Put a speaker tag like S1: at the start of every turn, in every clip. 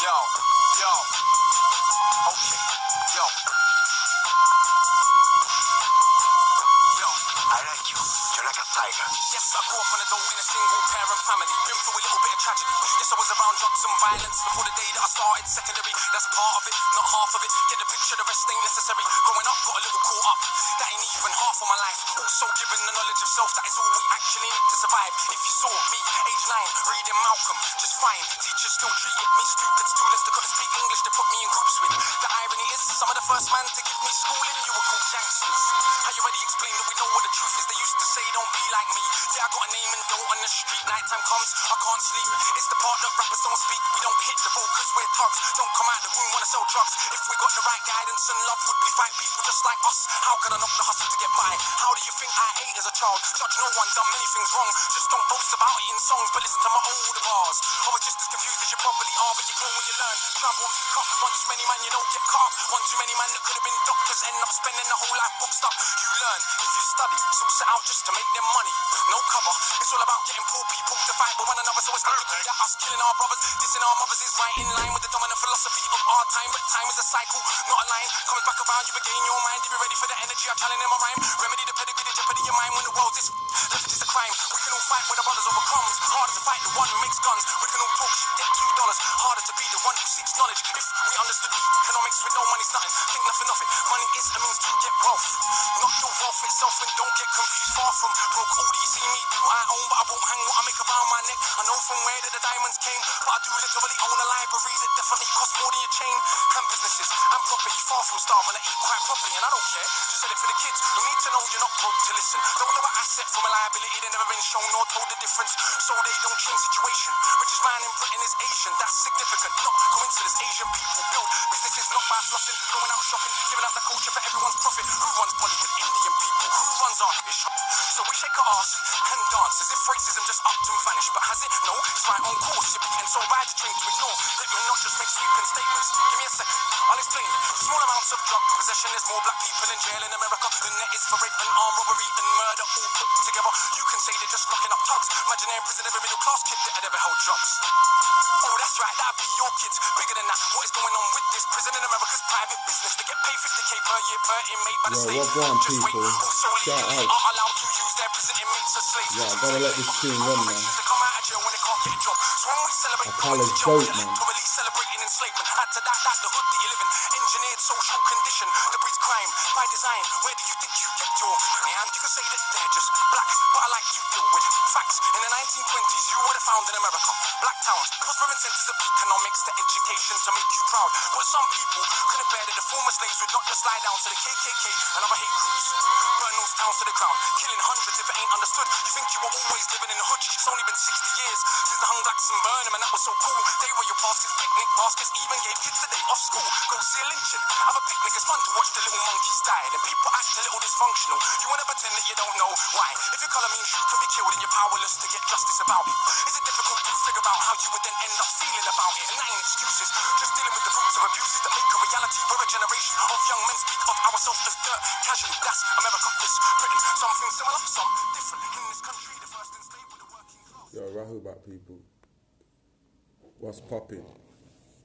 S1: Yo, yo, okay, yo. Yo, I like you. You're like a tiger. Yes, I grew up on a dole in a single parent family. Been through a little bit of tragedy. Yes, I was around drugs and violence before the day that I started secondary. That's part of it, not half of it. Get the picture, the rest ain't necessary. Growing up, got a little caught up. That ain't even half of my life. Also given the knowledge of self, that is all we actually need to survive. If you saw me, age 9, reading Malcolm, just fine. Teachers still treated me stupid. Students that couldn't speak English, they put me in groups with. The irony is, some of the first man to give me schooling, you were called gangsters. How you already explained that we know what the truth is. They used to say, don't be like me. Yeah, I got a name and dough on the street. Nighttime comes, I can't sleep. It's the part that rappers don't speak. We don't hit the road cause we're thugs. Don't come out the room, wanna sell drugs. If we got the right guidance and love, would we fight people just like us? How could I not the hustle to get by? How do you think I ate as a child? Judge no one, done many things wrong. Just don't boast about it in songs, but listen to my older bars. I was just as confused as you probably are, but you grow when you learn. Travel and pick up. One too many man, you know, get caught. One too many man that could have been doctors, end up spending the whole life boxed up. You learn if you study, so set out just to make them money. No cover, it's all about getting poor people to fight with one another. So it's logical that us killing our brothers, dissing our mothers is right in line with the dominant philosophy of our time. But time is a cycle, not a line. Comes back around, you regain your mind. You be ready for the energy I challenge in my rhyme. Remedy the pedigree, the jeopardy of your mind when the world is left it is a crime. We can all fight when the brothers overcomes. Harder to fight the one who makes guns. We can all talk shit, get $2. Harder to be the one who seeks knowledge. If we understood the economics with no money's nothing, think nothing of it. Money is a means to get wealth, not your wealth itself. And don't get confused, far from broke. All do you see me do I own, but I won't hang what I make around my neck. I know from where that the diamonds came, but I do literally own a library that definitely costs more than your chain. And businesses and property, far from starving. I eat quite properly and I don't care. Just said it for the kids who need to know you're not broke to listen. Don't know an asset from a liability, they've never been shown or told the difference. So they don't change situation. Richest man in Britain is Asian, that's significant, not coincidence. Asian people build businesses not by flossing, going out shopping, giving out the culture for everyone's profit. Who runs Bollywood? Indian people. Who runs our ish? So we shake our ass and dance as if racism just upped and vanished. But has it? No, it's my own course. You're beaten so bad you're trained to ignore. Let me not just make sweeping statements. Give me a second, I'll explain. Small amounts of drug possession, there's more black people in jail in America than there is for rape and armed robbery and murder all put together. You can say they're just locking up thugs. Imagine they're in prison, every middle class kid that had ever held drugs. Oh, that's right, that'd be your kids. Bigger than that, what is going on with this prison in America's private business? They get paid 50k per year per inmate by the state.
S2: What's wrong,
S1: just
S2: people?
S1: wait, also
S2: Shout
S1: legally
S2: out.
S1: are allowed to use their prison inmates as slaves.
S2: Yeah, I gotta let this tune run, man.
S1: They come out of jail when they can't get a job. So when we celebrate
S2: Akala's
S1: jail,
S2: dope,
S1: we're
S2: man.
S1: literally celebrating enslavement. Add to that, that's the hood that you live in. Engineered social condition that breeds crime by design. Where do you think you get your and you can say that they're just black, but I like to deal with facts. In the 1920s, you would have found in America black towns, prospering centers of economics to education to make you proud. But some people couldn't bear that the former slaves would not just lie down to the KKK and other hate groups. Burn those towns to the ground, killing hundreds if it ain't understood. You think you were always living in the hood? It's only been 60 years since the hung blacks and burn them, and that was so cool. They were your pastors, picnic baskets, even gave kids the day off school. Go see a lynching, have a picnic, it's fun to watch the little monkeys die. And people act a little dysfunctional. You wanna pretend that you don't know why? If your colour means you can be killed and you're powerless to get justice about it, is it difficult to figure out how you would then end up feeling about it? And that ain't excuses, just dealing with the roots of abuses that make a reality. We're a generation of young men speak of ourselves as dirt casually. That's America, this Britain. Something similar, some different. In this country, the first enslaved with the working class.
S2: Yo, Rahubat people. What's popping?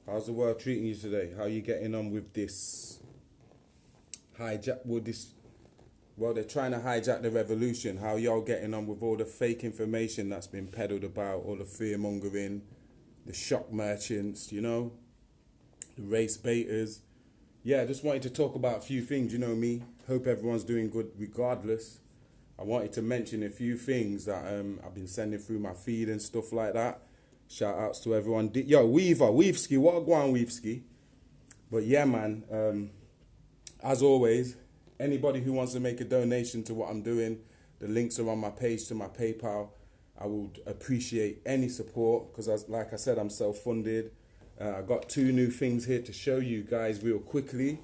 S2: How's the world treating you today? How are you getting on with this hijack? Well, they're trying to hijack the revolution. How y'all getting on with all the fake information that's been peddled about, all the fear mongering, the shock merchants, you know, the race baiters. Yeah, I just wanted to talk about a few things, you know me. Hope everyone's doing good regardless. I wanted to mention a few things that I've been sending through my feed and stuff like that. Shout outs to everyone. Yo, Weavski, what a go on, Weavski. But yeah, man, as always, anybody who wants to make a donation to what I'm doing, the links are on my page to my PayPal. I would appreciate any support because, like I said, I'm self-funded. I got 2 new things here to show you guys real quickly.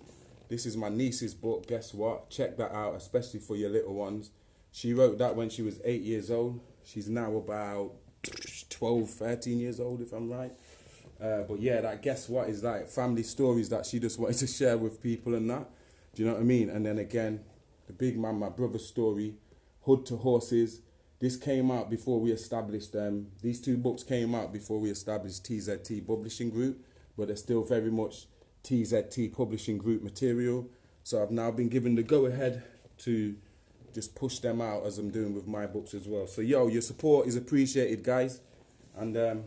S2: This is my niece's book. Guess what? Check that out, especially for your little ones. She wrote that when she was 8 years old. She's now about 12, 13 years old, if I'm right. But yeah, that Guess What is like family stories that she just wanted to share with people and that. Do you know what I mean? And then again, the big man, my brother's story, Hood to Horses. This came out before we established these 2 books came out before we established TZT Publishing Group. but they're still very much TZT Publishing Group material. So I've now been given the go-ahead to just push them out as I'm doing with my books as well. So, yo, your support is appreciated, guys. And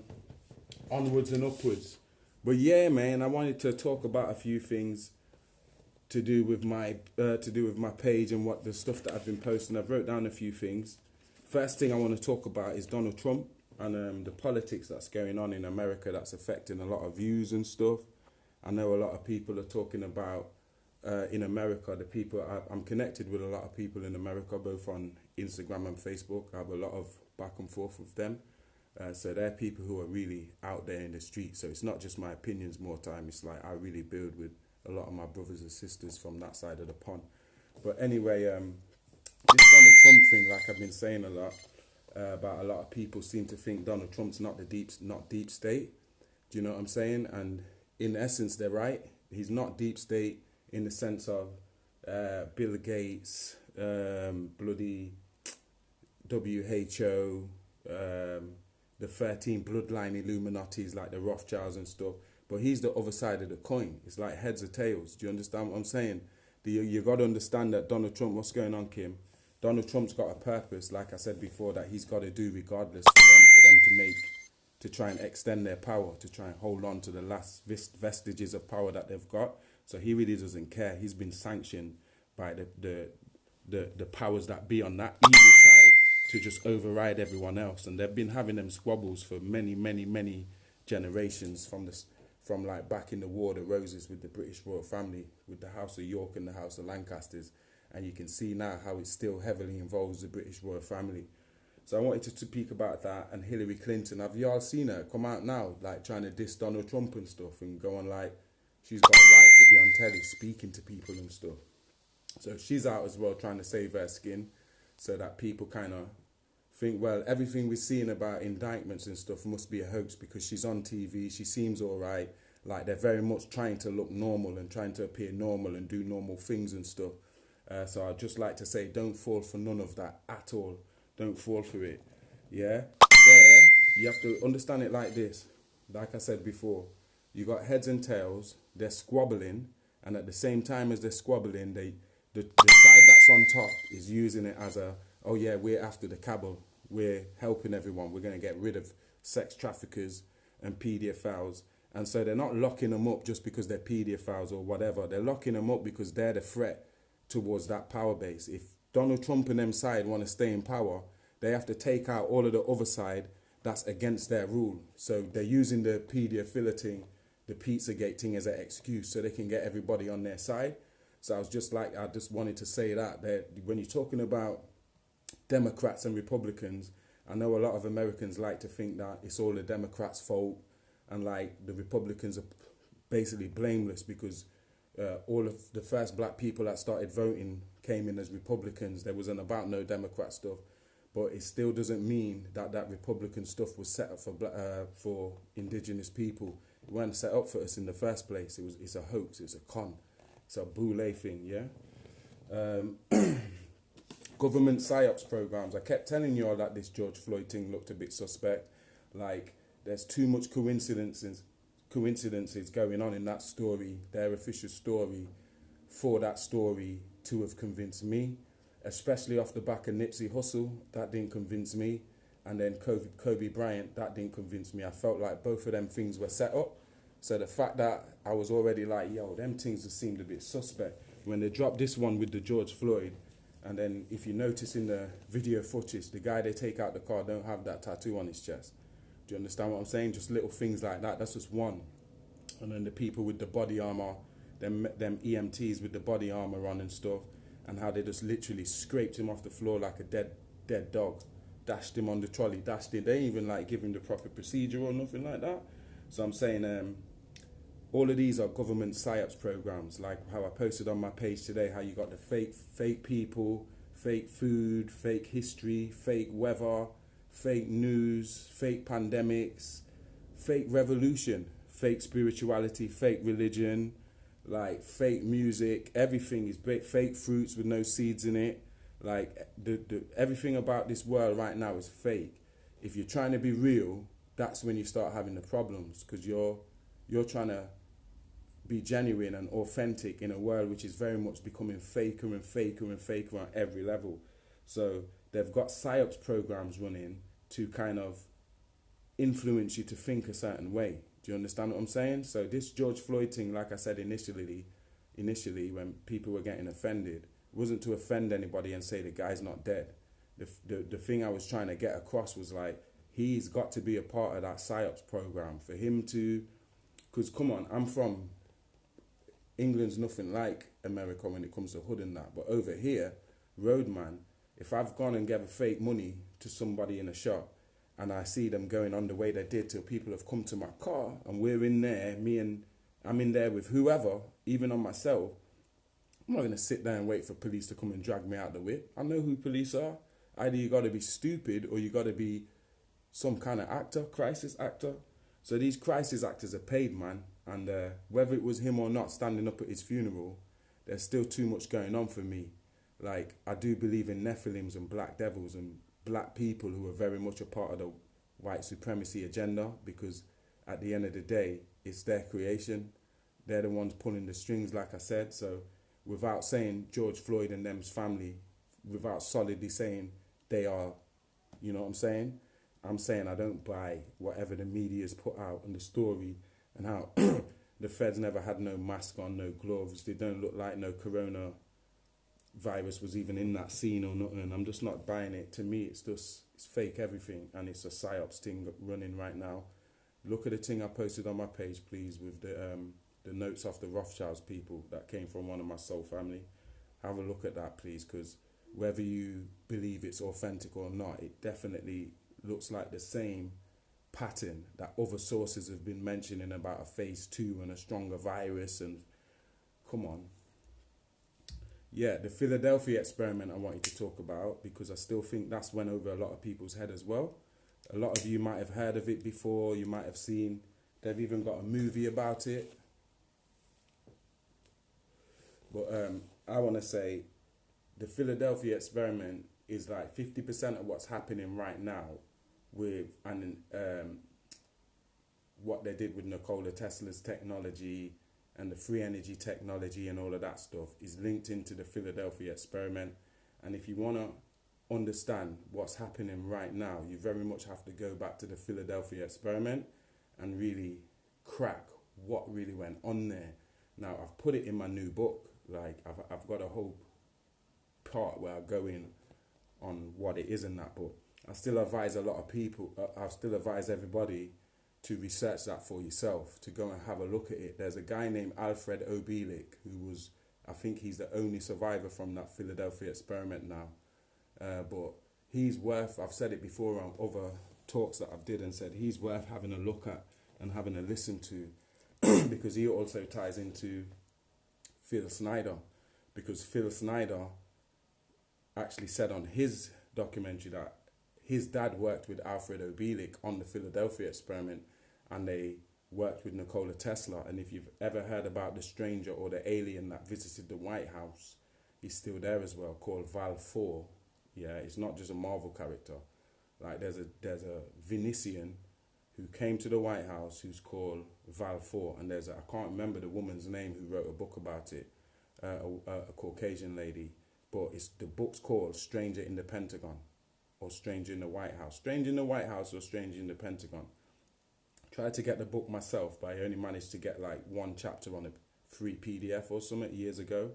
S2: onwards and upwards. But yeah, man, I wanted to talk about a few things to do with my page and what the stuff that I've been posting. I've wrote down a few things. First thing I want to talk about is Donald Trump and the politics that's going on in America that's affecting a lot of views and stuff. I know a lot of people are talking about in America, the people I'm connected with a lot of people in America, both on Instagram and Facebook. I have a lot of back and forth with them. So they're people who are really out there in the street. So it's not just my opinions more time. It's like I really build with a lot of my brothers and sisters from that side of the pond. But anyway, this Donald Trump thing, like I've been saying a lot, about a lot of people seem to think Donald Trump's not deep state. Do you know what I'm saying? And in essence, they're right. He's not deep state in the sense of Bill Gates, bloody WHO, the 13 bloodline Illuminatis like the Rothschilds and stuff. But he's the other side of the coin. It's like heads or tails. Do you understand what I'm saying? You got to understand that Donald Trump, what's going on, Kim? Donald Trump's got a purpose, like I said before, that he's got to do regardless for them to try and extend their power, to try and hold on to the last vestiges of power that they've got. So he really doesn't care. He's been sanctioned by the powers that be on that evil side to just override everyone else. And they've been having them squabbles for many generations from like back in the War of the Roses with the British royal family, with the House of York and the House of Lancasters. And you can see now how it still heavily involves the British royal family. So I wanted to speak about that. And Hillary Clinton, have y'all seen her come out now, like trying to diss Donald Trump and stuff, and go on like, she's got a right to be on telly speaking to people and stuff. So she's out as well trying to save her skin so that people kind of think, well, everything we're seeing about indictments and stuff must be a hoax because she's on TV, she seems all right. Like they're very much trying to look normal and trying to appear normal and do normal things and stuff. So I'd just like to say, don't fall for none of that at all. Don't fall for it. Yeah? There, you have to understand it like this. Like I said before, you got heads and tails, they're squabbling, and at the same time as they're squabbling, the side that's on top is using it as a, oh yeah, we're after the cabal, we're helping everyone, we're going to get rid of sex traffickers and paedophiles. And so they're not locking them up just because they're paedophiles or whatever. They're locking them up because they're the threat towards that power base. If Donald Trump and them side want to stay in power, they have to take out all of the other side that's against their rule. So they're using the paedophilia thing, the Pizzagate thing as an excuse so they can get everybody on their side. So I just wanted to say that when you're talking about Democrats and Republicans, I know a lot of Americans like to think that it's all the Democrats' fault and like the Republicans are basically blameless because all of the first black people that started voting came in as Republicans. There wasn't about no Democrat stuff. But it still doesn't mean that Republican stuff was set up for indigenous people. It wasn't set up for us in the first place. It's a hoax. It's a con. It's a boule thing, yeah? Government PSYOPs programs. I kept telling you all that this George Floyd thing looked a bit suspect. Like, there's too much coincidences going on in that story, their official story, for that story to have convinced me. Especially off the back of Nipsey Hussle, that didn't convince me. And then Kobe Bryant, that didn't convince me. I felt like both of them things were set up. So the fact that I was already like, yo, them things just seemed a bit suspect. When they dropped this one with the George Floyd, and then if you notice in the video footage, the guy they take out the car don't have that tattoo on his chest. Do you understand what I'm saying? Just little things like that. That's just one. And then the people with the body armor, them EMTs with the body armor on and stuff, and how they just literally scraped him off the floor like a dead dog, dashed him on the trolley, dashed him. They ain't even like give him the proper procedure or nothing like that. So I'm saying all of these are government PSYOPs programs, like how I posted on my page today, how you got the fake people, fake food, fake history, fake weather, fake news, fake pandemics, fake revolution, fake spirituality, fake religion, like fake music. Everything is fake fruits with no seeds in it. Like everything about this world right now is fake. If you're trying to be real, that's when you start having the problems, because you're you're trying to be genuine and authentic in a world which is very much becoming faker and faker and faker on every level. So they've got psyops programs running to kind of influence you to think a certain way. Do you understand what I'm saying? So this George Floyd thing, like I said initially when people were getting offended, wasn't to offend anybody and say the guy's not dead. The thing I was trying to get across was like, he's got to be a part of that psyops program for him to, because come on, I'm from England's nothing like America when it comes to hood and that, but over here, roadman, if I've gone and given fake money to somebody in a shop and I see them going on the way they did till people have come to my car and we're in there, I'm in there with whoever, even on myself, I'm not going to sit there and wait for police to come and drag me out the whip. I know who police are. Either you got to be stupid or you got to be some kind of actor, crisis actor. So these crisis actors are paid, man. And whether it was him or not standing up at his funeral, there's still too much going on for me. Like, I do believe in Nephilims and black devils and black people who are very much a part of the white supremacy agenda, because at the end of the day, it's their creation. They're the ones pulling the strings, like I said. So without saying George Floyd and them's family, without solidly saying they are, you know what I'm saying? I'm saying I don't buy whatever the media's put out in the story and how the feds never had no mask on, no gloves. They don't look like no corona virus was even in that scene or nothing. I'm just not buying it. To me, it's fake everything, and it's a psyops thing running right now. Look at the thing I posted on my page, please, with the notes off the Rothschilds people that came from one of my soul family. Have a look at that, please, because whether you believe it's authentic or not, it definitely looks like the same pattern that other sources have been mentioning about a phase 2 and a stronger virus. And come on. Yeah, the Philadelphia experiment I wanted to talk about, because I still think that's went over a lot of people's head as well. A lot of you might have heard of it before. You might have seen, they've even got a movie about it. But I want to say the Philadelphia experiment is like 50% of what's happening right now with what they did with Nikola Tesla's technology and the free energy technology and all of that stuff is linked into the Philadelphia experiment. And if you want to understand what's happening right now, you very much have to go back to the Philadelphia experiment and really crack what really went on there. Now, I've put it in my new book. Like, I've got a whole part where I go in on what it is in that book. I still advise a lot of people, I still advise everybody to research that for yourself, to go and have a look at it. There's a guy named Alfred Obelik who was, I think he's the only survivor from that Philadelphia experiment now. But he's worth, I've said it before on other talks that I've did and said he's worth having a look at and having a listen to because he also ties into Phil Snyder, because Phil Snyder actually said on his documentary that his dad worked with Alfred Obelik on the Philadelphia experiment, and they worked with Nikola Tesla. And if you've ever heard about the stranger or the alien that visited the White House, he's still there as well, called Val 4. Yeah, it's not just a Marvel character. Like there's a Venetian who came to the White House who's called Val 4, and I can't remember the woman's name who wrote a book about it, a Caucasian lady, but the book's called Stranger in the Pentagon, or Stranger in the White House. Stranger in the White House or Stranger in the Pentagon. Tried to get the book myself, but I only managed to get like one chapter on a free PDF or something years ago.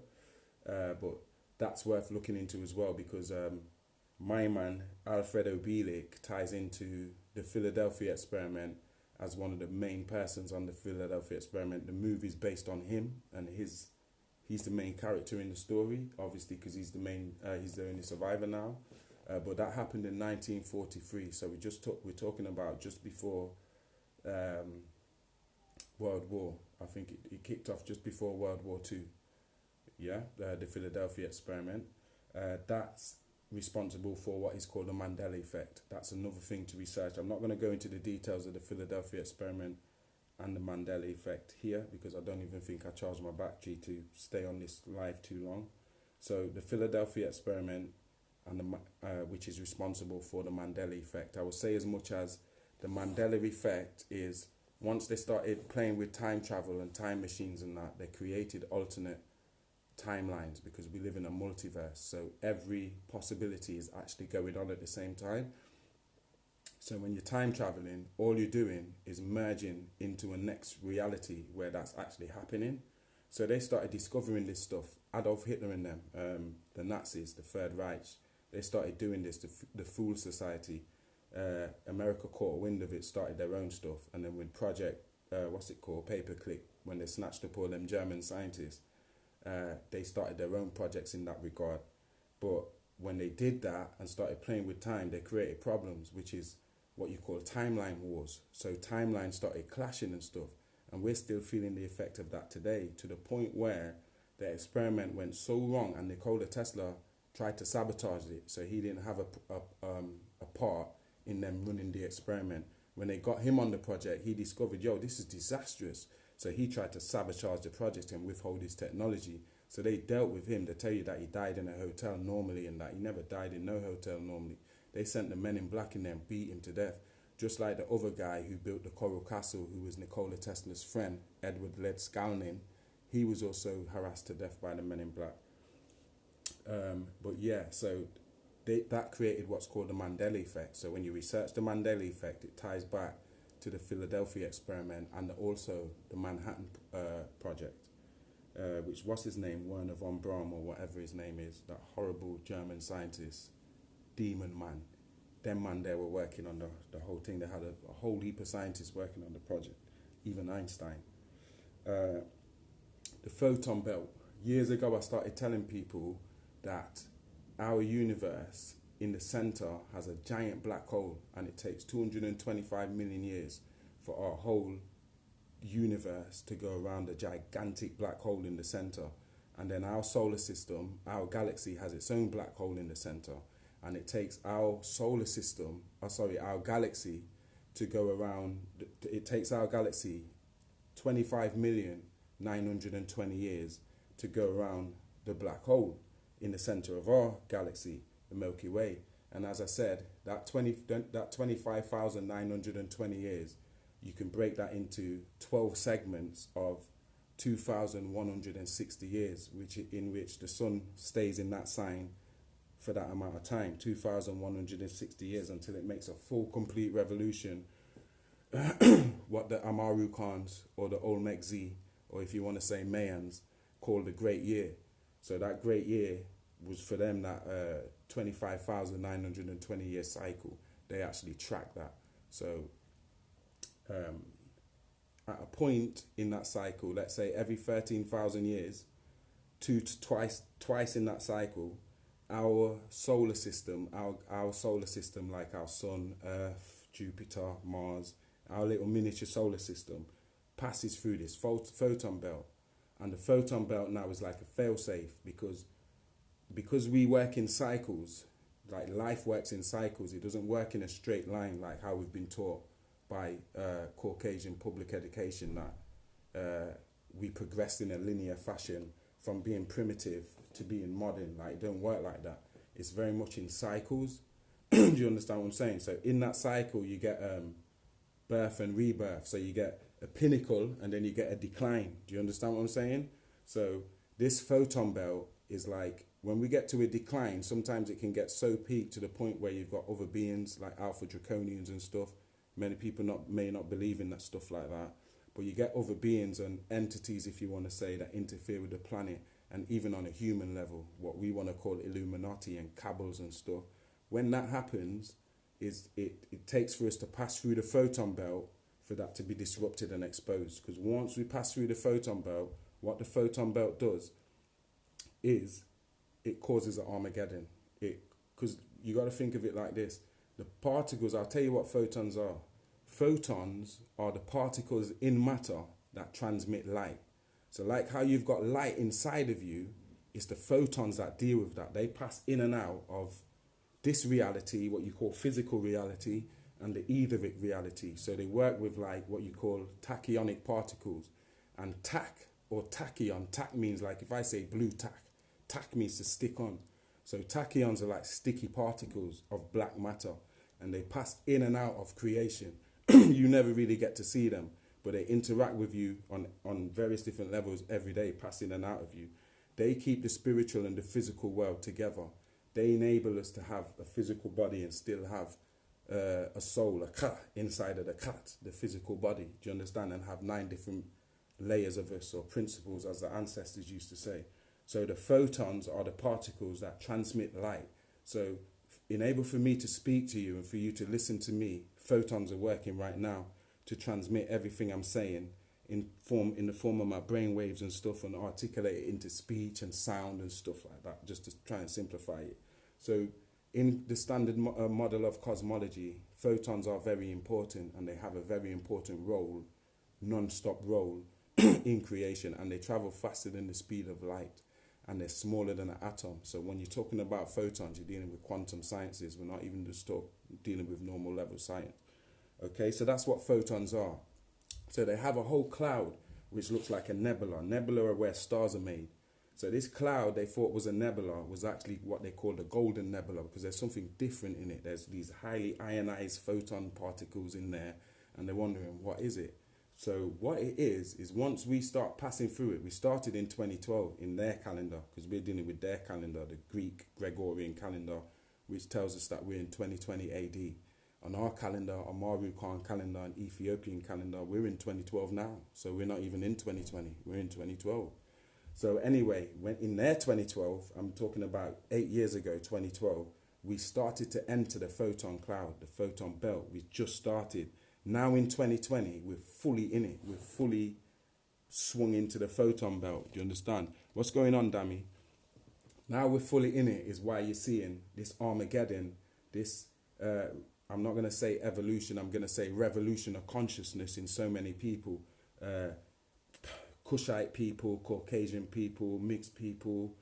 S2: But that's worth looking into as well, because my man, Alfred Obelik, ties into the Philadelphia experiment as one of the main persons on the Philadelphia experiment. The movie's based on him, and he's the main character in the story, obviously, because he's the only survivor now. But that happened in 1943, so we're talking about just before World War. I think it kicked off just before World War II. Yeah, the Philadelphia experiment. That's responsible for what is called the Mandela effect. That's another thing to research. I'm not going to go into the details of the Philadelphia experiment and the Mandela effect here, because I don't even think I charged my battery to stay on this live too long. So the Philadelphia experiment, and which is responsible for the Mandela effect. I will say as much as the Mandela effect is once they started playing with time travel and time machines and that, they created alternate timelines because we live in a multiverse. So every possibility is actually going on at the same time. So when you're time traveling, all you're doing is merging into a next reality where that's actually happening. So they started discovering this stuff. Adolf Hitler and them, the Nazis, the Third Reich, they started doing this, the Fool Society. America caught wind of it, started their own stuff. And then with Project, Paperclip, when they snatched up all them German scientists, they started their own projects in that regard. But when they did that and started playing with time, they created problems, which is what you call timeline wars. So timelines started clashing and stuff. And we're still feeling the effect of that today, to the point where the experiment went so wrong and Nikola Tesla tried to sabotage it. So he didn't have a part in them running the experiment. When they got him on the project, he discovered, this is disastrous. So he tried to sabotage the project and withhold his technology. So they dealt with him. They tell you that he died in a hotel normally and that he never died in no hotel normally. They sent the men in black in there and beat him to death. Just like the other guy who built the Coral Castle, who was Nikola Tesla's friend, Edward Ledskalnin. He was also harassed to death by the men in black. So that created what's called the Mandela effect. So when you research the Mandela effect, it ties back to the Philadelphia experiment and also the Manhattan Project, which, what's his name, Werner von Braun or whatever his name is, that horrible German scientist, demon man. Them man there were working on the whole thing. They had a whole heap of scientists working on the project, even Einstein. The photon belt. Years ago, I started telling people that our universe in the center has a giant black hole, and it takes 225 million years for our whole universe to go around a gigantic black hole in the center. And then our solar system, our galaxy, has its own black hole in the center. And it takes our our galaxy to go around, it takes our galaxy 25,920 years to go around the black hole in the center of our galaxy, the Milky Way. And as I said, that 25,920 years, you can break that into 12 segments of 2,160 years, in which the sun stays in that sign for that amount of time, 2,160 years, until it makes a full, complete revolution, what the Amaru Khans or the Olmec Z, or if you want to say Mayans, call the Great Year. So that Great Year was for them that 25,920 year cycle. They actually track that. So at a point in that cycle, let's say every 13,000 years, twice in that cycle, our solar system, like our sun, Earth, Jupiter, Mars, our little miniature solar system, passes through this photon belt. And the photon belt now is like a failsafe because we work in cycles, like life works in cycles. It doesn't work in a straight line like how we've been taught by Caucasian public education, that we progress in a linear fashion from being primitive to being modern. Like, it don't work like that. It's very much in cycles. Do you understand what I'm saying? So in that cycle, you get birth and rebirth. So you get a pinnacle and then you get a decline. Do you understand what I'm saying? So this photon belt is like, when we get to a decline, sometimes it can get so peaked to the point where you've got other beings like Alpha Draconians and stuff. Many people may not believe in that stuff like that. But you get other beings and entities, if you want to say, that interfere with the planet. And even on a human level, what we want to call Illuminati and cabals and stuff. When that happens, it takes for us to pass through the photon belt for that to be disrupted and exposed. Because once we pass through the photon belt, what the photon belt does is it causes an Armageddon. Because you got to think of it like this. The particles, I'll tell you what photons are. Photons are the particles in matter that transmit light. So like how you've got light inside of you, it's the photons that deal with that. They pass in and out of this reality, what you call physical reality, and the etheric reality. So they work with like what you call tachyonic particles. And tack or tachyon, tack means like if I say blue tack, tack means to stick on. So tachyons are like sticky particles of black matter, and they pass in and out of creation. You never really get to see them, but they interact with you on various different levels every day, passing in and out of you. They keep the spiritual and the physical world together. They enable us to have a physical body and still have a soul, a ka, inside of the kat, the physical body. Do you understand? And have 9 different layers of us, or principles, as the ancestors used to say. So the photons are the particles that transmit light. So enable for me to speak to you and for you to listen to me, photons are working right now to transmit everything I'm saying in the form of my brain waves and stuff, and articulate it into speech and sound and stuff like that, just to try and simplify it. So in the standard model of cosmology, photons are very important, and they have a very important role, non-stop role in creation, and they travel faster than the speed of light, and they're smaller than an atom. So when you're talking about photons, you're dealing with quantum sciences. We're not even just dealing with normal level science. Okay, so that's what photons are. So they have a whole cloud which looks like a nebula. Nebula are where stars are made. So this cloud they thought was a nebula was actually what they called a golden nebula, because there's something different in it. There's these highly ionized photon particles in there, and they're wondering, what is it? So what it is once we start passing through it, we started in 2012 in their calendar, because we're dealing with their calendar, the Greek Gregorian calendar, which tells us that we're in 2020 AD. On our calendar, our Marukan calendar and Ethiopian calendar, we're in 2012 now. So we're not even in 2020, we're in 2012. So anyway, when in their 2012, I'm talking about 8 years ago, 2012, we started to enter the photon cloud, the photon belt. We just started. Now in 2020, we're fully in it. We're fully swung into the photon belt. Do you understand? What's going on, Dami? Now we're fully in it is why you're seeing this Armageddon, this, I'm not going to say evolution, I'm going to say revolution of consciousness in so many people. Kushite people, Caucasian people, mixed people,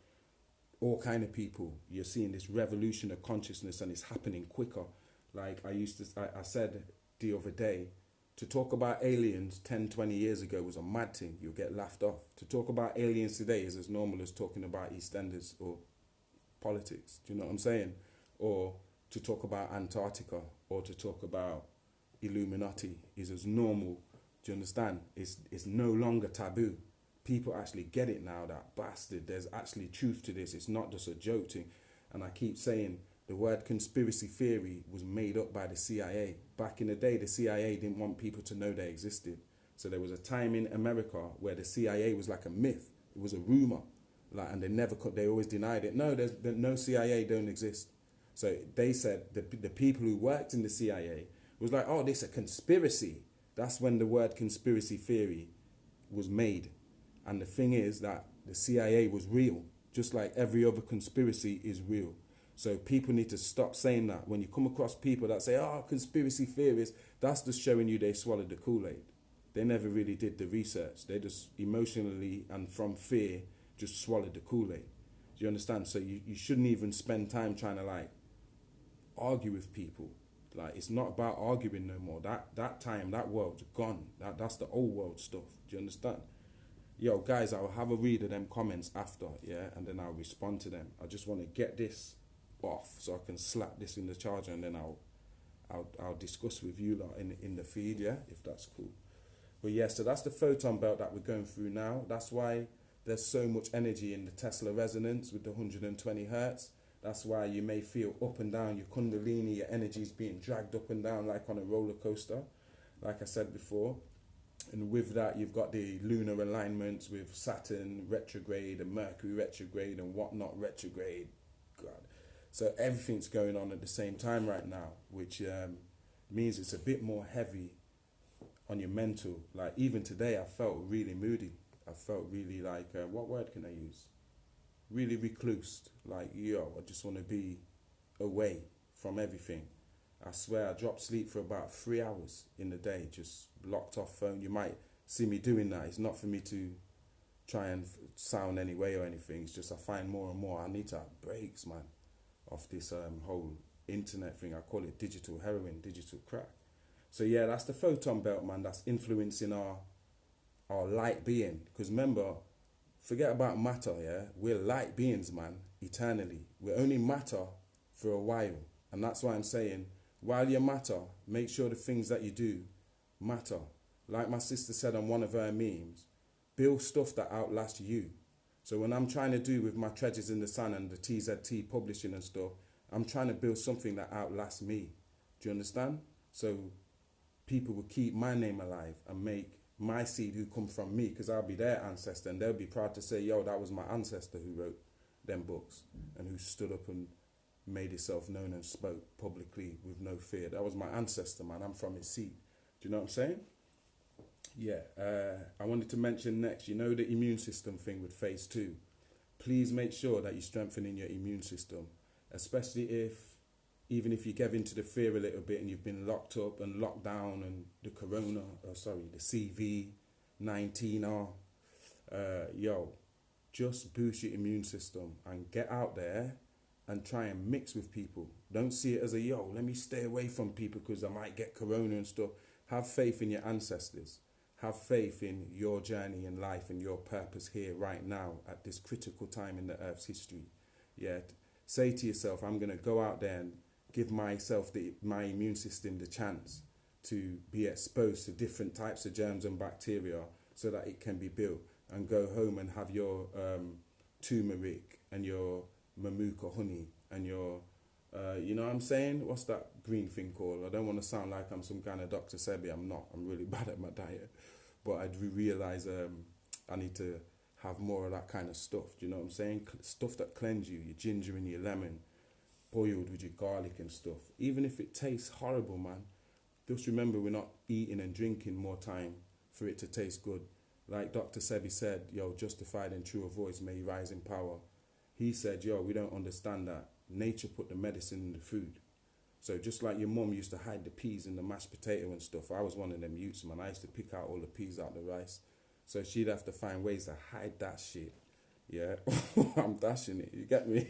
S2: all kind of people. You're seeing this revolution of consciousness, and it's happening quicker. Like I said the other day, to talk about aliens 10, 20 years ago was a mad thing. You'll get laughed off. To talk about aliens today is as normal as talking about EastEnders or politics. Do you know what I'm saying? Or to talk about Antarctica, or to talk about Illuminati is as normal. Do you understand? It's no longer taboo. People actually get it now, that bastard. There's actually truth to this. It's not just a joke thing. And I keep saying the word conspiracy theory was made up by the CIA. Back in the day, the CIA didn't want people to know they existed. So there was a time in America where the CIA was like a myth. It was a rumor. And they always denied it. No, no CIA don't exist. So they said the people who worked in the CIA was like, oh, this is a conspiracy. That's when the word conspiracy theory was made. And the thing is that the CIA was real, just like every other conspiracy is real. So people need to stop saying that. When you come across people that say, oh, conspiracy theories, that's just showing you they swallowed the Kool-Aid. They never really did the research. They just emotionally and from fear just swallowed the Kool-Aid. Do you understand? So you shouldn't even spend time trying to like argue with people. Like, it's not about arguing no more. That time, that world's gone. That's the old world stuff. Do you understand? Yo, guys, I'll have a read of them comments after, yeah, and then I'll respond to them. I just want to get this off so I can slap this in the charger, and then I'll discuss with you lot in the feed, yeah, if that's cool. But yeah, so that's the photon belt that we're going through now. That's why there's so much energy in the Tesla resonance with the 120 hertz. That's why you may feel up and down, your kundalini, your energy is being dragged up and down like on a roller coaster, like I said before. And with that, you've got the lunar alignments with Saturn retrograde and Mercury retrograde and whatnot retrograde. God. So everything's going on at the same time right now, which means it's a bit more heavy on your mental. Like even today, I felt really moody. I felt really like, what word can I use? Really reclused. Like, yo, I just want to be away from everything. I swear I dropped sleep for about 3 hours in the day, just locked off phone. You might see me doing that. It's not for me to try and sound any way or anything. It's just I find more and more I need to have breaks, man, off this whole internet thing. I call it digital heroin, digital crack. So yeah, that's the photon belt, man. That's influencing our light being. Because remember, forget about matter, yeah? We're light beings, man, eternally. We're only matter for a while. And that's why I'm saying, while you matter, make sure the things that you do matter. Like my sister said on one of her memes, build stuff that outlasts you. So when I'm trying to do with my Treasures in the Sun and the TZT publishing and stuff, I'm trying to build something that outlasts me. Do you understand? So people will keep my name alive and make my seed who come from me, because I'll be their ancestor, and they'll be proud to say, yo, that was my ancestor who wrote them books and who stood up and made himself known and spoke publicly with no fear. That was my ancestor, man. I'm from his seed. Do you know what I'm saying? Yeah. I wanted to mention next, you know, the immune system thing with phase 2. Please make sure that you're strengthening your immune system, especially even if you get into the fear a little bit and you've been locked up and locked down and the the CV-19R, just boost your immune system and get out there and try and mix with people. Don't see it as let me stay away from people because I might get corona and stuff. Have faith in your ancestors. Have faith in your journey in life and your purpose here right now at this critical time in the Earth's history. Yeah. Say to yourself, I'm going to go out there and give myself, my immune system, the chance to be exposed to different types of germs and bacteria so that it can be built, and go home and have your turmeric and your mamuka honey and your, you know what I'm saying? What's that green thing called? I don't want to sound like I'm some kind of Dr. Sebi. I'm not. I'm really bad at my diet. But I realize I need to have more of that kind of stuff. Do you know what I'm saying? Stuff that cleanse you, your ginger and your lemon, boiled with your garlic and stuff. Even if it tastes horrible, man, just remember we're not eating and drinking more time for it to taste good. Like Dr. Sebi said, justified in true voice, may he rise in power. He said, we don't understand that nature put the medicine in the food. So just like your mum used to hide the peas in the mashed potato and stuff, I was one of them youths, man. I used to pick out all the peas out of the rice. So she'd have to find ways to hide that shit. Yeah, I'm dashing it. You get me?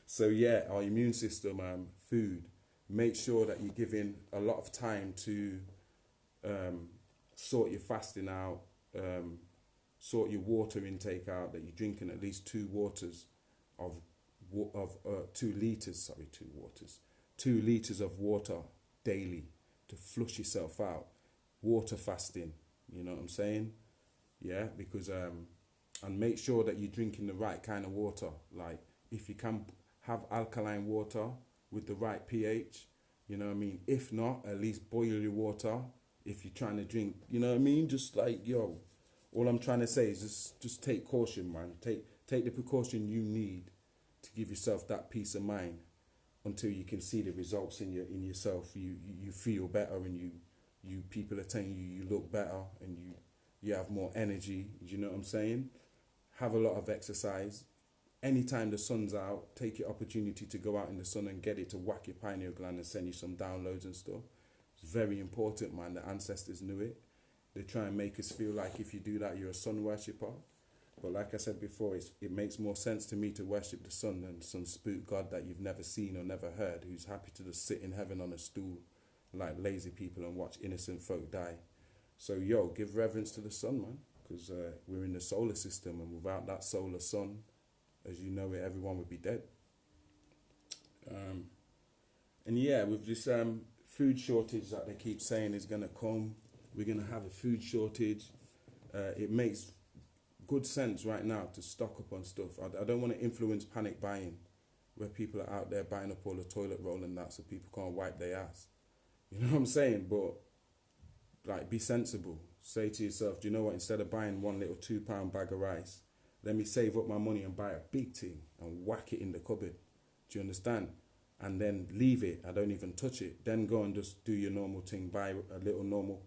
S2: So yeah, our immune system, food. Make sure that you're giving a lot of time to sort your fasting out, sort your water intake out, that you're drinking at least 2 liters of 2 liters of water daily to flush yourself out. Water fasting, you know what I'm saying? Yeah, because and make sure that you're drinking the right kind of water. Like if you can have alkaline water with the right pH, you know what I mean? If not, at least boil your water if you're trying to drink, you know what I mean? Just like, all I'm trying to say is just take caution, man. Take the precaution you need to give yourself that peace of mind until you can see the results in yourself. You feel better, and you people are telling you look better, and you have more energy. Do you know what I'm saying? Have a lot of exercise. Anytime the sun's out, take your opportunity to go out in the sun and get it to whack your pineal gland and send you some downloads and stuff. It's very important, man. The ancestors knew it. They try and make us feel like if you do that, you're a sun worshipper. But like I said before, it makes more sense to me to worship the sun than some spook god that you've never seen or never heard, who's happy to just sit in heaven on a stool like lazy people and watch innocent folk die. So, give reverence to the sun, man, because we're in the solar system, and without that solar sun, as you know it, everyone would be dead. And yeah, with this food shortage that they keep saying is going to come, we're going to have a food shortage. It makes good sense right now to stock up on stuff. I don't want to influence panic buying, where people are out there buying up all the toilet roll and that so people can't wipe their ass. You know what I'm saying? But like, be sensible. Say to yourself, do you know what? Instead of buying one little £2 bag of rice, let me save up my money and buy a big thing and whack it in the cupboard. Do you understand? And then leave it. I don't even touch it. Then go and just do your normal thing. Buy a little normal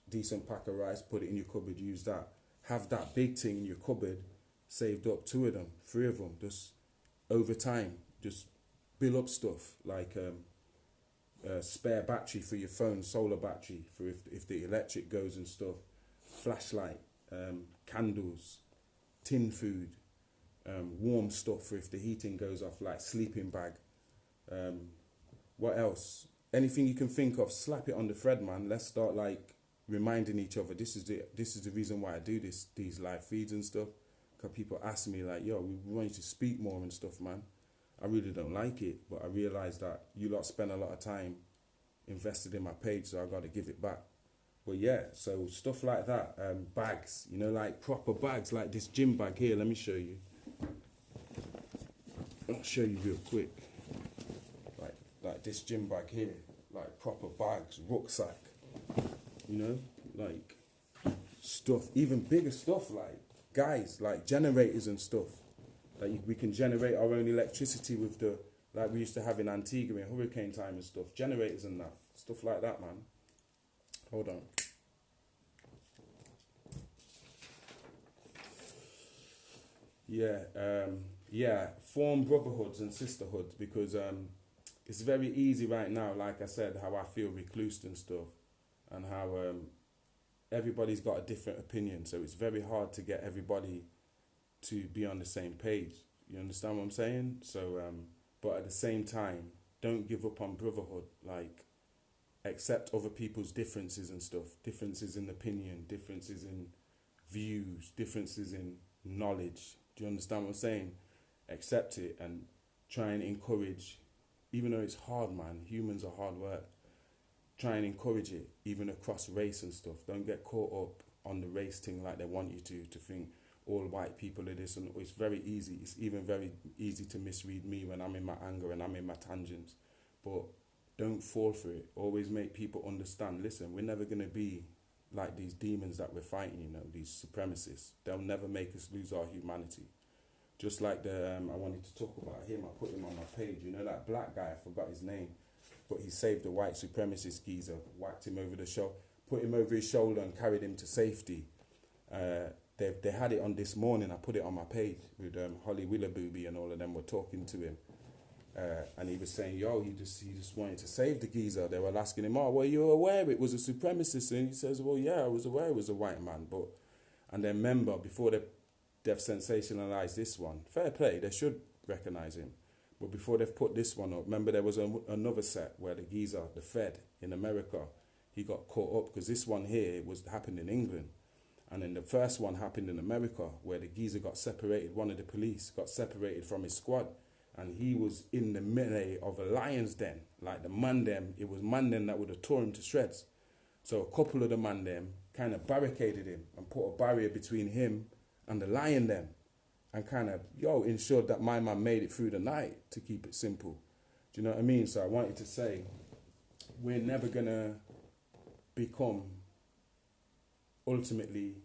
S2: decent pack of rice, put it in your cupboard, use that. Have that big thing in your cupboard, saved up, 2 of them, 3 of them. Just over time, just build up stuff like spare battery for your phone, solar battery for if the electric goes and stuff, flashlight, candles, tin food, warm stuff for if the heating goes off, like sleeping bag. What else? Anything you can think of, slap it on the thread, man. Let's start like reminding each other. This is the reason why I do these live feeds and stuff. Because people ask me like, we want you to speak more and stuff, man. I really don't like it, but I realize that you lot spend a lot of time invested in my page, so I got to give it back. But yeah, so stuff like that, bags, you know, like proper bags, like this gym bag here. Let me show you. I'll show you real quick. Like this gym bag here, like proper bags, rucksack, you know, like stuff, even bigger stuff, like guys, like generators and stuff. Like we can generate our own electricity with the, like we used to have in Antigua in hurricane time and stuff, generators and that, stuff like that, man. Hold on. Yeah, form brotherhoods and sisterhoods, because it's very easy right now, like I said, how I feel reclused and stuff, and how everybody's got a different opinion, so it's very hard to get everybody to be on the same page. You understand what I'm saying? So, but at the same time, don't give up on brotherhood. Like, accept other people's differences and stuff, differences in opinion, differences in views, differences in knowledge. Do you understand what I'm saying? Accept it and try and encourage, even though it's hard, man. Humans are hard work. Try and encourage it, even across race and stuff. Don't get caught up on the race thing like they want you to think all white people are this. And it's very easy. It's even very easy to misread me when I'm in my anger and I'm in my tangents. But don't fall for it. Always make people understand. Listen, we're never going to be like these demons that we're fighting, you know, these supremacists. They'll never make us lose our humanity. Just like the, I wanted to talk about him, I put him on my page. You know that black guy, I forgot his name, but he saved the white supremacist geezer, whacked him over the shoulder, put him over his shoulder and carried him to safety. They had it on this morning, I put it on my page with Holly Willabooby and all of them were talking to him. And he was saying, yo, he just wanted to save the geezer. They were asking him, oh, were you aware it was a supremacist? And he says, well, yeah, I was aware it was a white man. But, and then remember, before they've sensationalized this one, fair play, they should recognize him. But before they've put this one up, remember there was another set where the geezer, the Fed in America, he got caught up because this one here happened in England. And then the first one happened in America where the geezer got separated, one of the police got separated from his squad. And he was in the melee of a lion's den. Like the man them, it was man them that would have tore him to shreds. So a couple of the man them kind of barricaded him and put a barrier between him and the lion them. And kind of, ensured that my man made it through the night, to keep it simple. Do you know what I mean? So I wanted to say, we're never going to become ultimately,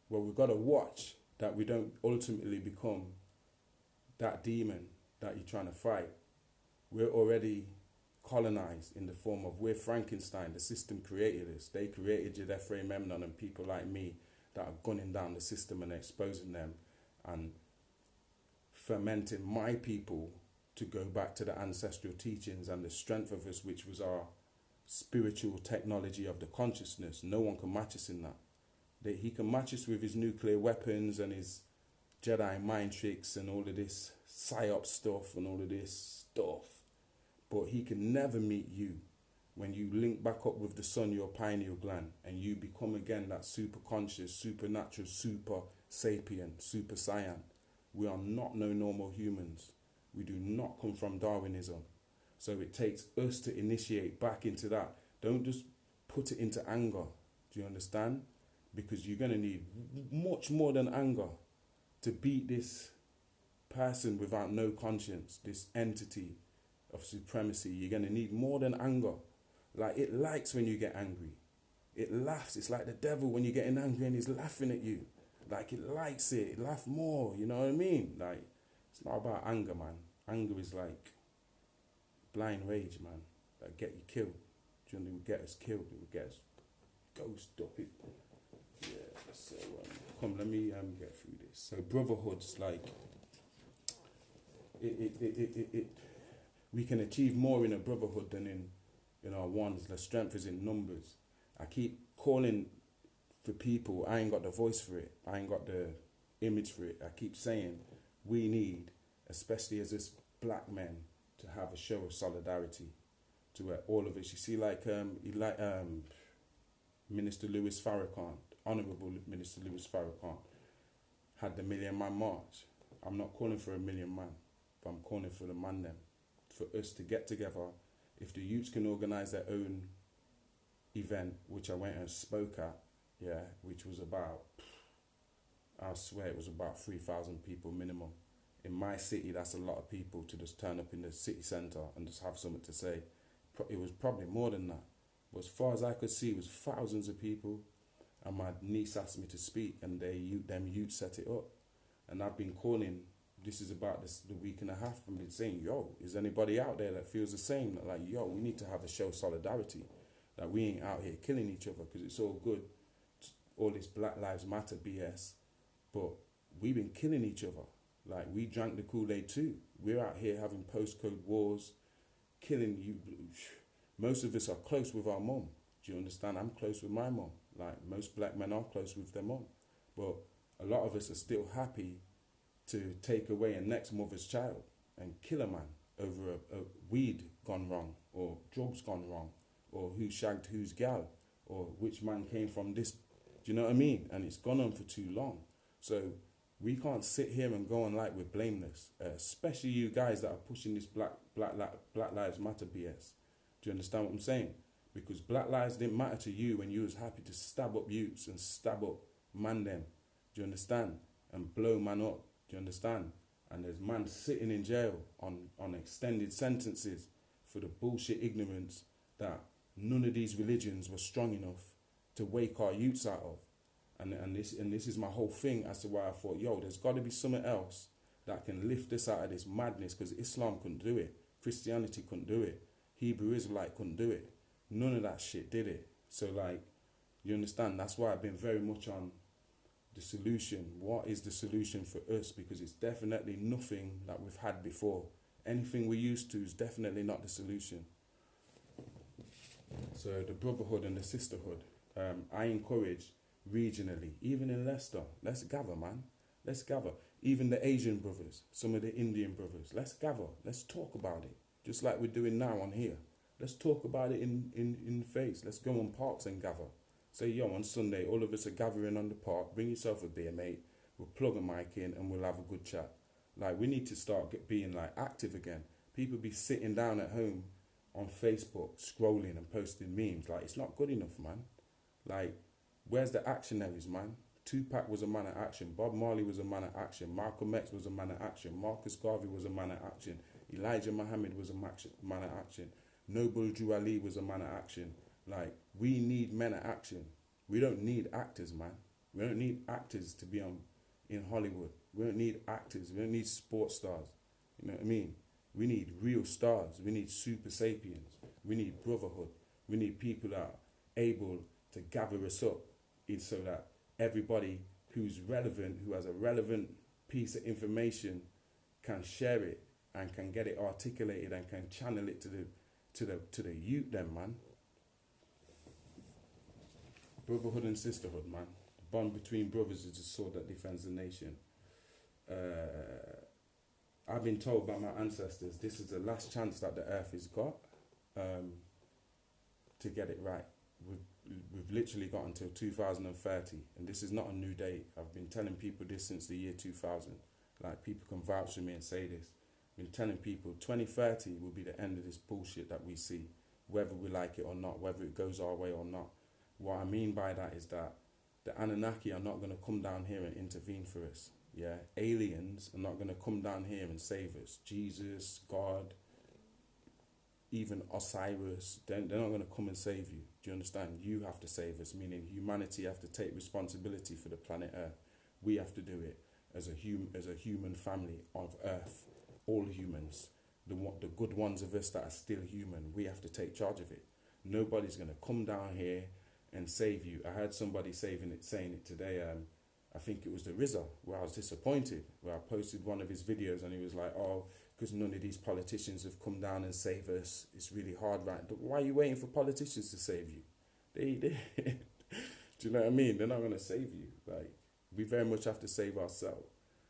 S2: well, we've got to watch that we don't ultimately become that demon that you're trying to fight. We're already colonized in the form of, we're Frankenstein. The system created us. They created Djedefre, Memnon and people like me that are gunning down the system and exposing them and fermenting my people to go back to the ancestral teachings and the strength of us, which was our spiritual technology of the consciousness. No one can match us in that. He can match us with his nuclear weapons and his Jedi mind tricks and all of this psyop stuff and all of this stuff. But he can never meet you when you link back up with the sun, your pineal gland, and you become again that super conscious, supernatural, super sapient, super saiyan. We are not no normal humans. We do not come from Darwinism. So it takes us to initiate back into that. Don't just put it into anger. Do you understand? Because you're going to need much more than anger to beat this person without no conscience, this entity of supremacy. You're going to need more than anger. Like, it likes when you get angry. It laughs. It's like the devil when you're getting angry and he's laughing at you. Like, it likes it. It laughs more. You know what I mean? Like, it's not about anger, man. Anger is like blind rage, man. That get you killed. Do you know, it will get us killed. It will get us ghost up it. Yeah, so come, let me get through this. So brotherhoods, like we can achieve more in a brotherhood than in our ones. The strength is in numbers. I keep calling for people. I ain't got the voice for it. I ain't got the image for it. I keep saying we need, especially as us black men, to have a show of solidarity to where all of us. You see, like Minister Louis Farrakhan, Honourable Minister Louis Farrakhan, had the Million Man March. I'm not calling for a million man, but I'm calling for the man them, for us to get together. If the youths can organise their own event which I went and spoke at, yeah, which was about, I swear it was about 3,000 people minimum. In my city, that's a lot of people to just turn up in the city centre and just have something to say. It was probably more than that. But as far as I could see, it was thousands of people. And my niece asked me to speak, and them youth set it up. And I've been calling, this is about the week and a half, and been saying, yo, is anybody out there that feels the same? That like, yo, we need to have a show solidarity. That we ain't out here killing each other, because it's all good, all this Black Lives Matter BS. But we've been killing each other. Like, we drank the Kool-Aid too. We're out here having postcode wars, killing you. Most of us are close with our mom. Do you understand? I'm close with my mom. Like, most black men are close with their mom. But a lot of us are still happy to take away a next mother's child and kill a man over a weed gone wrong, or drugs gone wrong, or who shagged whose gal, or which man came from this. Do you know what I mean? And it's gone on for too long. So we can't sit here and go on like we're blameless, especially you guys that are pushing this Black Lives Matter BS. Do you understand what I'm saying? Because black lives didn't matter to you when you was happy to stab up youths and stab up man them. Do you understand? And blow man up. Do you understand? And there's man sitting in jail on extended sentences for the bullshit ignorance that none of these religions were strong enough to wake our youths out of. And this is my whole thing as to why I thought, yo, there's got to be something else that can lift us out of this madness, because Islam couldn't do it. Christianity couldn't do it. Hebrew Israelite couldn't do it. None of that shit did it. So, like, you understand? That's why I've been very much on the solution. What is the solution for us? Because it's definitely nothing that we've had before. Anything we're used to is definitely not the solution. So the brotherhood and the sisterhood, I encourage regionally, even in Leicester, let's gather, man. Let's gather. Even the Asian brothers, some of the Indian brothers, let's gather. Let's talk about it. Just like we're doing now on here. Let's talk about it in face. Let's go on parks and gather. Say, yo, on Sunday, all of us are gathering on the park. Bring yourself a beer, mate. We'll plug a mic in and we'll have a good chat. Like, we need to start being, like, active again. People be sitting down at home on Facebook, scrolling and posting memes. Like, it's not good enough, man. Like, where's the actionaries, man? Tupac was a man of action. Bob Marley was a man of action. Malcolm X was a man of action. Marcus Garvey was a man of action. Elijah Muhammad was a man of action. Noble Drew Ali was a man of action. Like, we need men of action. We don't need actors, man. We don't need actors to be in Hollywood. We don't need actors. We don't need sports stars. You know what I mean? We need real stars. We need super sapiens. We need brotherhood. We need people that are able to gather us up so that everybody who's relevant, who has a relevant piece of information, can share it and can get it articulated and can channel it to the youth then, man. Brotherhood and sisterhood, man. The bond between brothers is the sword that defends the nation. I've been told by my ancestors this is the last chance that the earth has got to get it right. We've literally got until 2030, and this is not a new date. I've been telling people this since the year 2000. Like, people can vouch for me and say this. I've been telling people 2030 will be the end of this bullshit that we see, whether we like it or not, whether it goes our way or not. What I mean by that is that the Anunnaki are not going to come down here and intervene for us. Yeah, aliens are not going to come down here and save us. Jesus, God, even Osiris, they're not going to come and save you. Do you understand? You have to save us, meaning humanity have to take responsibility for the planet Earth. We have to do it as a human family of Earth, all humans, the good ones of us that are still human. We have to take charge of it. Nobody's going to come down here and save you. I heard somebody saying it today. I think it was the RZA, where I was disappointed, where I posted one of his videos and he was like, oh, because none of these politicians have come down and saved us, it's really hard, right? Why are you waiting for politicians to save you? They do you know what I mean? They're not going to save you. Like, we very much have to save ourselves.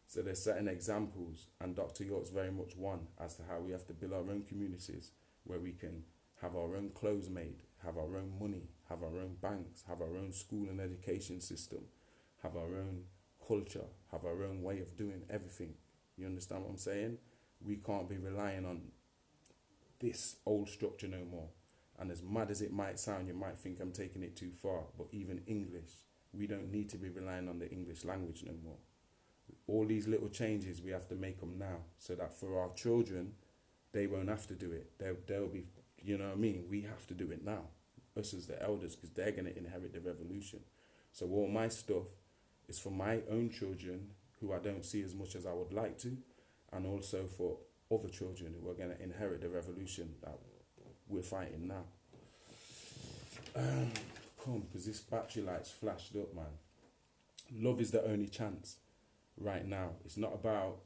S2: So there's certain examples, and Dr. York's very much one, as to how we have to build our own communities where we can have our own clothes made, have our own money, have our own banks, have our own school and education system, have our own culture, have our own way of doing everything. You understand what I'm saying? We can't be relying on this old structure no more. And as mad as it might sound, you might think I'm taking it too far, but even English, we don't need to be relying on the English language no more. All these little changes, we have to make them now, so that for our children, they won't have to do it. They'll be, you know what I mean? We have to do it now, us as the elders, because they're going to inherit the revolution. So all my stuff is for my own children, who I don't see as much as I would like to, and also for other children who are going to inherit the revolution that we're fighting now. Come, because this battery light's flashed up, man. Love is the only chance right now. It's not about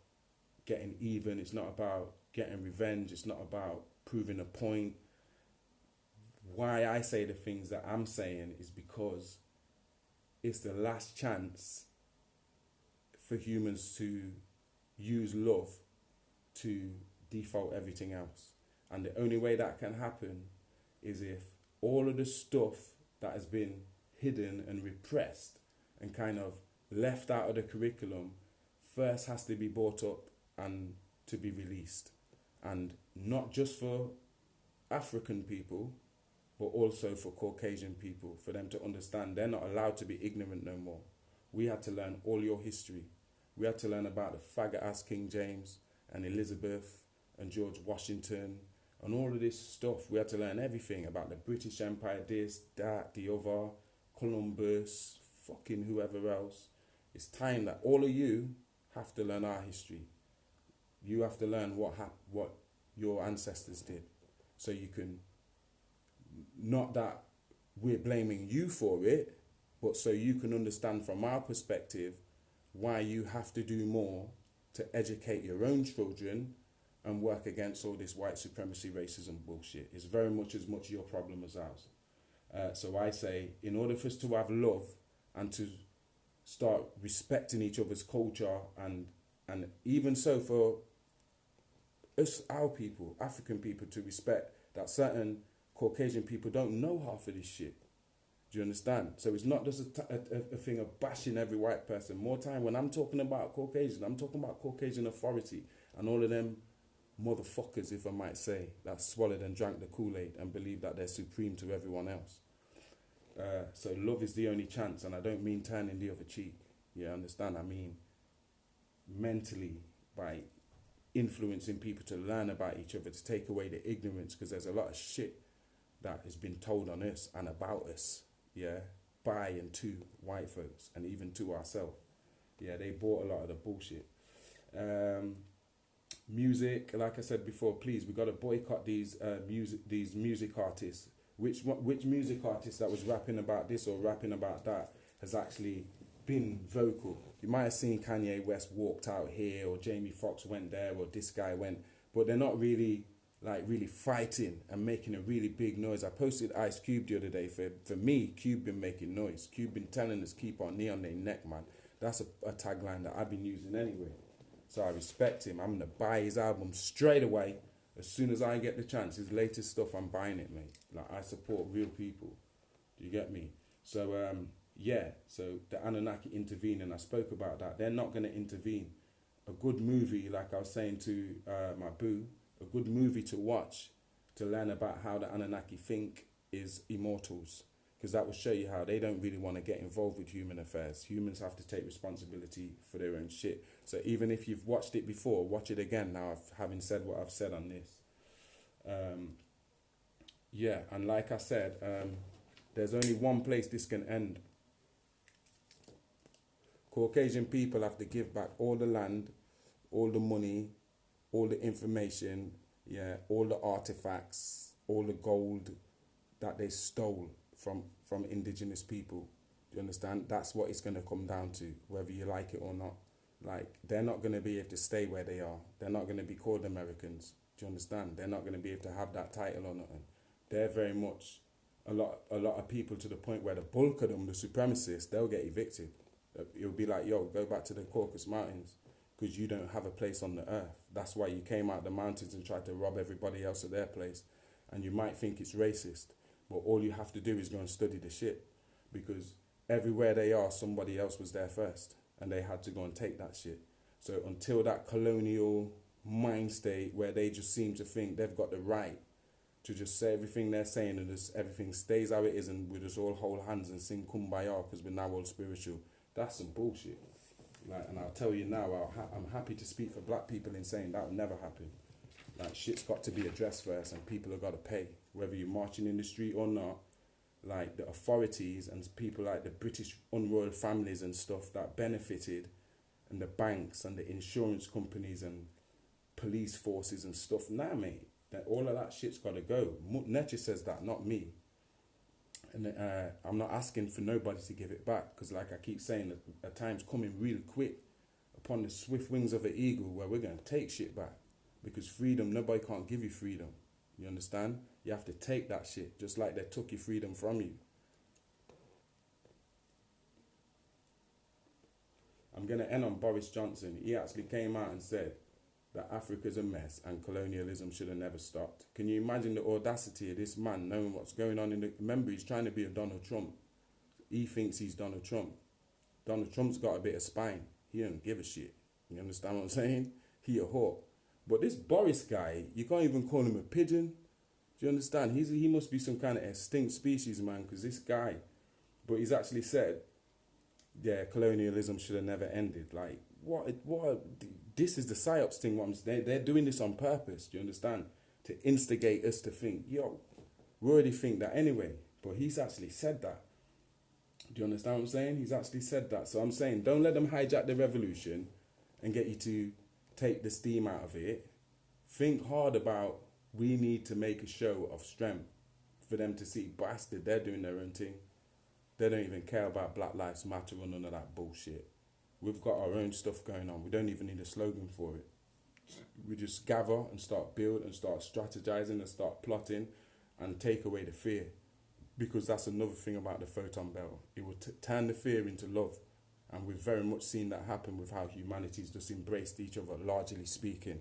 S2: getting even. It's not about getting revenge. It's not about proving a point. Why I say the things that I'm saying is because it's the last chance for humans to use love to default everything else. And the only way that can happen is if all of the stuff that has been hidden and repressed and kind of left out of the curriculum first has to be brought up and to be released. And not just for African people, but also for Caucasian people, for them to understand they're not allowed to be ignorant no more. We had to learn all your history. We had to learn about the faggot-ass King James and Elizabeth and George Washington and all of this stuff. We had to learn everything about the British Empire, this, that, the other, Columbus, fucking whoever else. It's time that all of you have to learn our history. You have to learn what your ancestors did, so you can, not that we're blaming you for it, but so you can understand from our perspective why you have to do more to educate your own children and work against all this white supremacy, racism bullshit. It's very much as much your problem as ours. So I say, in order for us to have love and to start respecting each other's culture, and even so for us, our people, African people, to respect that certain Caucasian people don't know half of this shit. Do you understand? So it's not just a thing of bashing every white person. More time, when I'm talking about Caucasian, I'm talking about Caucasian authority and all of them motherfuckers, if I might say, that swallowed and drank the Kool-Aid and believe that they're supreme to everyone else. So love is the only chance, and I don't mean turning the other cheek. You understand? I mean mentally, by influencing people to learn about each other, to take away the ignorance, because there's a lot of shit that has been told on us and about us, yeah, by and to white folks, and even to ourselves. Yeah, they bought a lot of the bullshit. Music, like I said before, please, we got to boycott these music artists. Which music artist that was rapping about this or rapping about that has actually been vocal? You might have seen Kanye West walked out here, or Jamie Foxx went there, or this guy went, but they're not really fighting and making a really big noise. I posted Ice Cube the other day. For me, Cube been making noise. Cube been telling us keep our knee on their neck, man. That's a tagline that I've been using anyway. So I respect him. I'm gonna buy his album straight away. As soon as I get the chance, his latest stuff, I'm buying it, mate. Like, I support real people. Do you get me? So, yeah. So the Anunnaki intervene, and I spoke about that. They're not going to intervene. A good movie, like I was saying to my boo, a good movie to watch to learn about how the Anunnaki think is Immortals. Because that will show you how they don't really want to get involved with human affairs. Humans have to take responsibility for their own shit. So even if you've watched it before, watch it again now, having said what I've said on this. Yeah, and like I said, there's only one place this can end. Caucasian people have to give back all the land, all the money, all the information, yeah, all the artifacts, all the gold that they stole from indigenous people. Do you understand? That's what it's going to come down to, whether you like it or not. Like, they're not going to be able to stay where they are. They're not going to be called Americans. Do you understand? They're not going to be able to have that title or nothing. They're very much a lot of people, to the point where the bulk of them, the supremacists, they'll get evicted. It'll be like, yo, go back to the Caucasus Mountains, because you don't have a place on the earth. That's why you came out the mountains and tried to rob everybody else of their place. And you might think it's racist, but all you have to do is go and study the shit, because everywhere they are, somebody else was there first, and they had to go and take that shit. So until that colonial mind state where they just seem to think they've got the right to just say everything they're saying and just everything stays how it is and we just all hold hands and sing kumbaya because we're now all spiritual. That's some bullshit. Like, and I'll tell you now, I'm happy to speak for black people in saying that will never happen. Like, shit's got to be addressed first and people have got to pay, whether you're marching in the street or not. Like, the authorities and people like the British unroyal families and stuff that benefited, and the banks and the insurance companies and police forces and stuff. Nah, mate, that all of that shit's got to go. Neche says that, not me. And I'm not asking for nobody to give it back, because like I keep saying, a time's coming really quick upon the swift wings of an eagle where we're going to take shit back. Because freedom, nobody can't give you freedom. You understand? You have to take that shit, just like they took your freedom from you. I'm going to end on Boris Johnson. He actually came out and said that Africa's a mess and colonialism should have never stopped. Can you imagine the audacity of this man knowing what's going on in the... Remember, he's trying to be a Donald Trump. He thinks he's Donald Trump. Donald Trump's got a bit of spine. He don't give a shit. You understand what I'm saying? He a hawk. But this Boris guy, you can't even call him a pigeon. Do you understand? He must be some kind of extinct species, man, because this guy... But he's actually said, yeah, colonialism should have never ended. Like, what? This is the PSYOPs thing. They're doing this on purpose, do you understand? To instigate us to think, yo, we already think that anyway. But he's actually said that. Do you understand what I'm saying? He's actually said that. So I'm saying, don't let them hijack the revolution and get you to take the steam out of it. Think hard about, we need to make a show of strength for them to see, bastard, they're doing their own thing. They don't even care about Black Lives Matter or none of that bullshit. We've got our own stuff going on. We don't even need a slogan for it. We just gather and start build and start strategizing and start plotting and take away the fear. Because that's another thing about the photon belt. It will turn the fear into love. And we've very much seen that happen with how humanity's just embraced each other, largely speaking.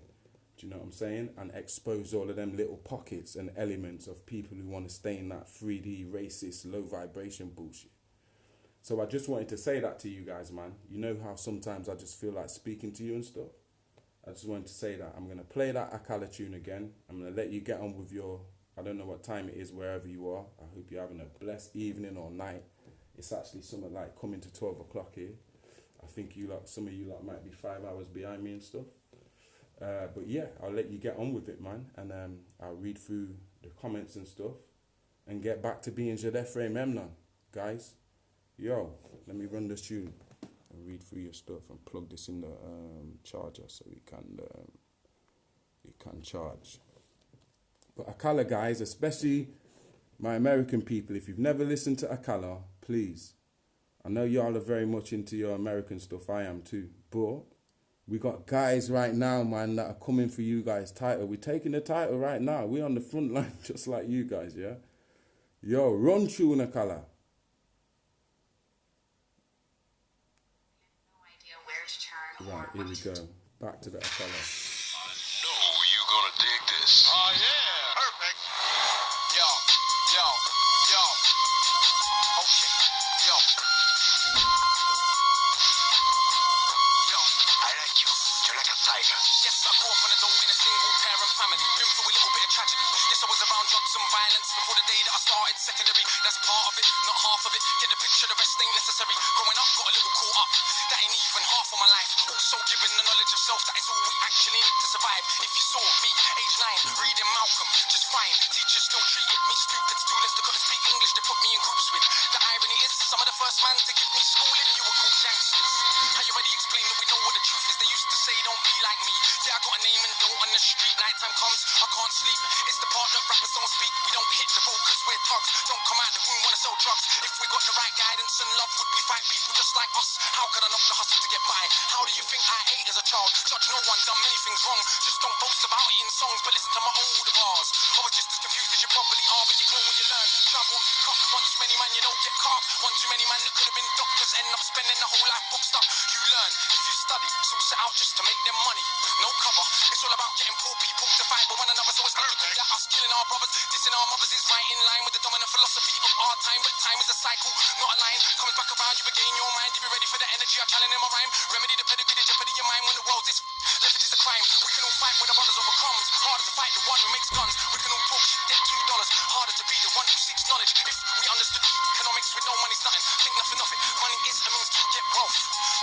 S2: Do you know what I'm saying? And expose all of them little pockets and elements of people who want to stay in that 3D, racist, low vibration bullshit. So I just wanted to say that to you guys, man. You know how sometimes I just feel like speaking to you and stuff? I just wanted to say that. I'm going to play that Akala tune again. I'm going to let you get on with your... I don't know what time it is wherever you are. I hope you're having a blessed evening or night. It's actually something like coming to 12 o'clock here. I think you lot, some of you lot might be 5 hours behind me and stuff. But yeah, I'll let you get on with it, man. And I'll read through the comments and stuff. And get back to being Djedefre Memnon, guys. Yo, let me run this tune and read through your stuff and plug this in the charger so it can charge. But Akala, guys, especially my American people, if you've never listened to Akala, please. I know y'all are very much into your American stuff. I am too. But we got guys right now, man, that are coming for you guys' title. We're taking the title right now. We're on the front line just like you guys, yeah? Yo, run tune, Akala. Right, here we go. Back to the Akala.
S1: I know you're gonna dig this. Oh, yeah. Perfect. Yo. Okay. Yo. I like you. You're like a tiger. Yes, I grew up on a dole in a single parent family. Been through a little bit of tragedy. Yes, I was around drugs and violence before the day that I started secondary. That's part of it, not half of it. Get the picture, the rest ain't necessary. Growing up, got a little caught up. That ain't even half of my life. Also given the knowledge of self, that is all we actually need to survive. If you saw me, age 9, reading Malcolm, just fine. Teachers still treated me stupid. Students that couldn't speak English, they put me in groups with. The irony is, some of the first man to give me schooling, you were called gangsters. How you already explain that we know what the truth is? They used to say, don't be like me. Yeah, I got a name and dough on the street. Nighttime comes, I can't sleep. It's the part that rappers don't speak. We don't hit the road cause we're thugs. Don't come out the room, wanna sell drugs. If we got the right guidance and love, would we fight people just like us? How could I not the hustle to get by? How do you think I ate as a child? Judge no one, done many things wrong. Just don't boast about it in songs, but listen to my older bars. I was just as confused as you probably are, but you grow when you learn. Travel, cut, one too many man, you know, get caught. One too many man that could have been doctors, end up spending the whole life boxed up. You learn if you study, so set out just to make them money. No cover, it's all about getting poor people to fight with one another, so it's logical that us killing our brothers, dissing our mothers is right in line with the dominant philosophy of our time. But time is a cycle, not a line. Comes back around, you regain your mind. You be ready for the energy I challenge in my rhyme. Remedy the pedigree, the jeopardy of mind when the world's this. Leverage is a crime. We can all fight when the brothers over crumbs. Harder to fight the one who makes guns. We can all talk shit, get too seeks knowledge. If we understood economics with no money's nothing, think nothing of it. Money is a means to get wealth,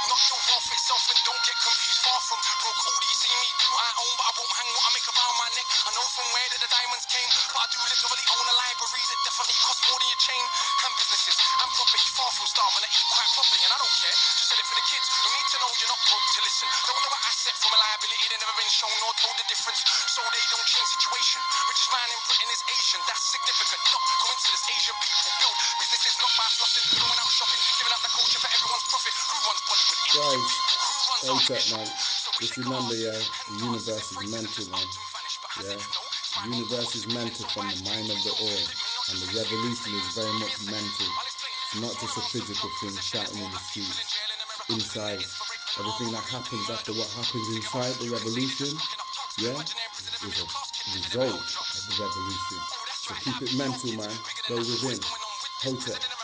S1: not your wealth itself. And don't get confused, far from broke. All you see me do, I own, but I won't hang what I make around my neck. I know from where the diamonds came, but I do literally own a library that definitely costs more than your chain. And businesses and property, far from starving, I eat quite properly, and I don't care. Just said it for the kids who need to know you're not broke to listen. Don't know an asset from a liability, they've never been shown or told the difference, so they don't change situation. Richest man in Britain is Asian, that's significant, not coincidence. Asian people build businesses not by flossing, going out shopping, giving out the culture for everyone's profit. Who runs Bollywood? Indian people. Who runs
S2: One
S1: our
S2: sec,
S1: nation?
S2: man.
S1: So we
S2: Just
S1: take
S2: remember,
S1: ours,
S2: yeah,
S1: and
S2: the
S1: ours
S2: universe is
S1: racism
S2: mental,
S1: is
S2: man.
S1: about to vanish, but has
S2: Yeah,
S1: it? No,
S2: the universe is mental from the mind of the all, and the revolution is very much mental. It's not just a physical thing shouting in the streets. Inside, everything that happens after what happens inside the revolution, yeah, is a result of the revolution. So keep it mental, man. Go within. Hotep.